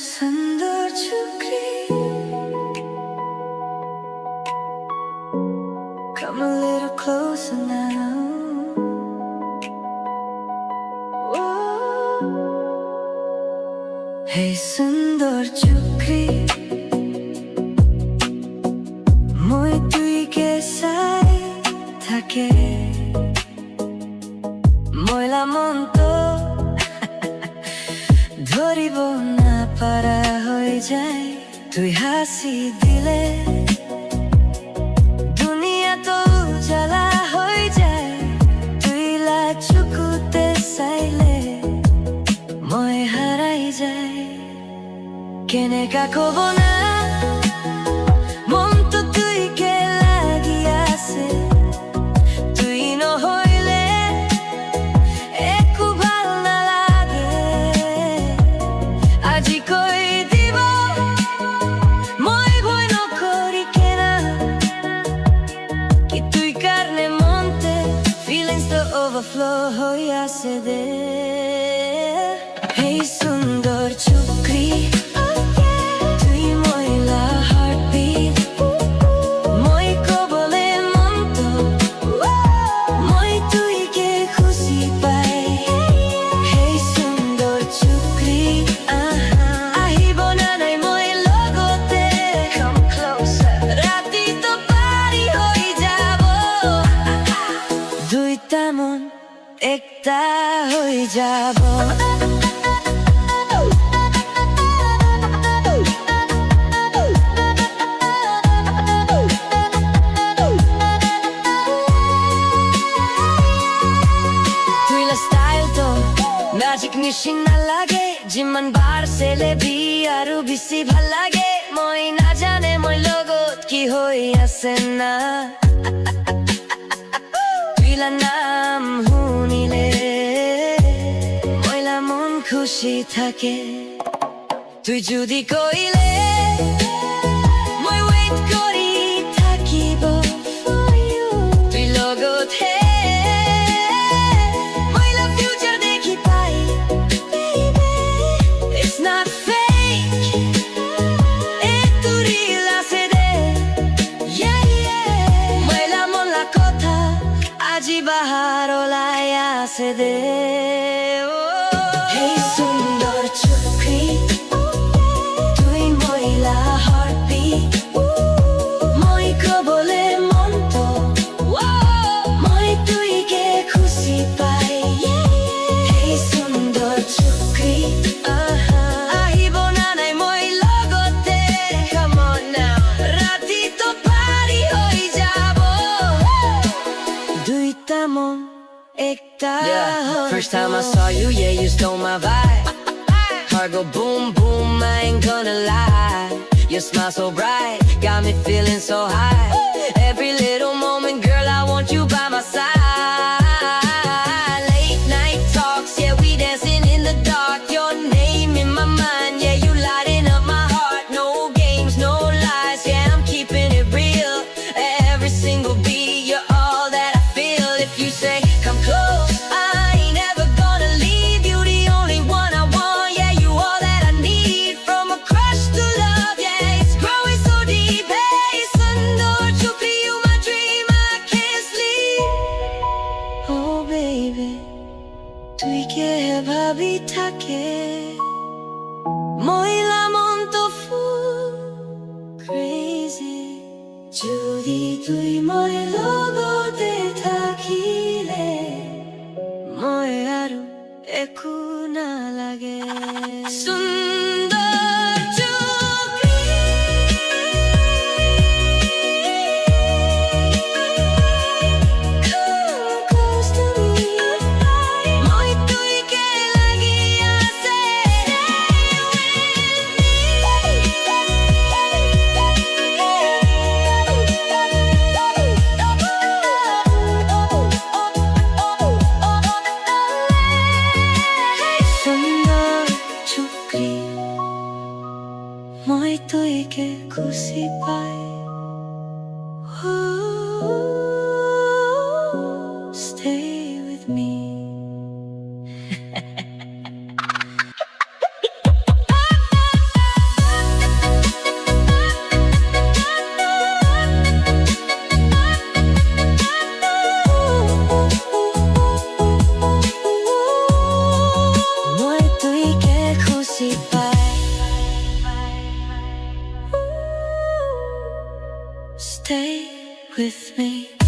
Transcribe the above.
Sundor Chukri, come a little closer now. Whoa. Hey Sundor Chukri, moi tui ke sai thake, moila mon to ধরিব না পারা হয়ে যায় তুই হাসি দিলে দুনিয়া তো জ্বালা হয়ে যায় তুই লাচুকুতে চাইলে মই হারাই যায় কেনেকা কব না মন তো তুই কে লাগি আছে তুই নহইলে একো ভাল নালাগে আজি কৈ দিব মই ভয় নকৰি কেনা কি তুই কারণে মনতে feelings তো overflow হৈ আছে দে Hey Sundor Chukri, তুই মইলা heartbeat মই কবলে মন তো মই তুই কে খুশি পাই Hey Sundor Chukri, আহিব না নাই মই লগতে come closer ৰাতি তো পাৰি হৈ যাব দুইটা মন একটা হৈ যাব Magic নিচিনা লাগে যিমান বাৰ চেলেবি আৰু বেছি ভাল লাগে মই নাজানে মই লগত কি হৈ আছে না তুইলা নাম শুনিলে মইলা মন খুশি থাকে তুই যদি কইলে মই wait কৰি থাকিব for you তুই লগত হে বাহার ওলাই আছে দে Hey Sundor Chukri, তুই মইলা heartbeat মই কবলে মন তো মই তুই কে খুশি পাই Hey Sundor Chukri, আহিব না নাই মই লগতে come on now ৰাতি তো পাৰি হৈ যাব দুইটা মন একটা First time I saw you, yeah, you stole my vibe. Heart go boom, boom, I ain't gonna lie. Your smile so bright, got me feeling so high. Every little moment, girl, I want you by my side. Late night talks, yeah, we dancing in the dark. Your name in my mind, yeah, you lighting up my heart. No games, no lies, yeah, I'm keeping it real. Every single beat, you're all that I feel. If you say, come close, I ain't ever gonna leave you. The only one I want, yeah, you all that I need. From a crush to love, yeah, it's growing so deep. Hey, Sundor Chukri, you my dream, I can't sleep. Oh baby, তুই কে ভাবি থাকে মইলা মন তো full crazy যদি তুই মই লগতে থাকিলে মই আৰু একো নালাগে Sundor Chukri, come close to me মই তুই কে লাগি আছে Sundor Chukri stay with me.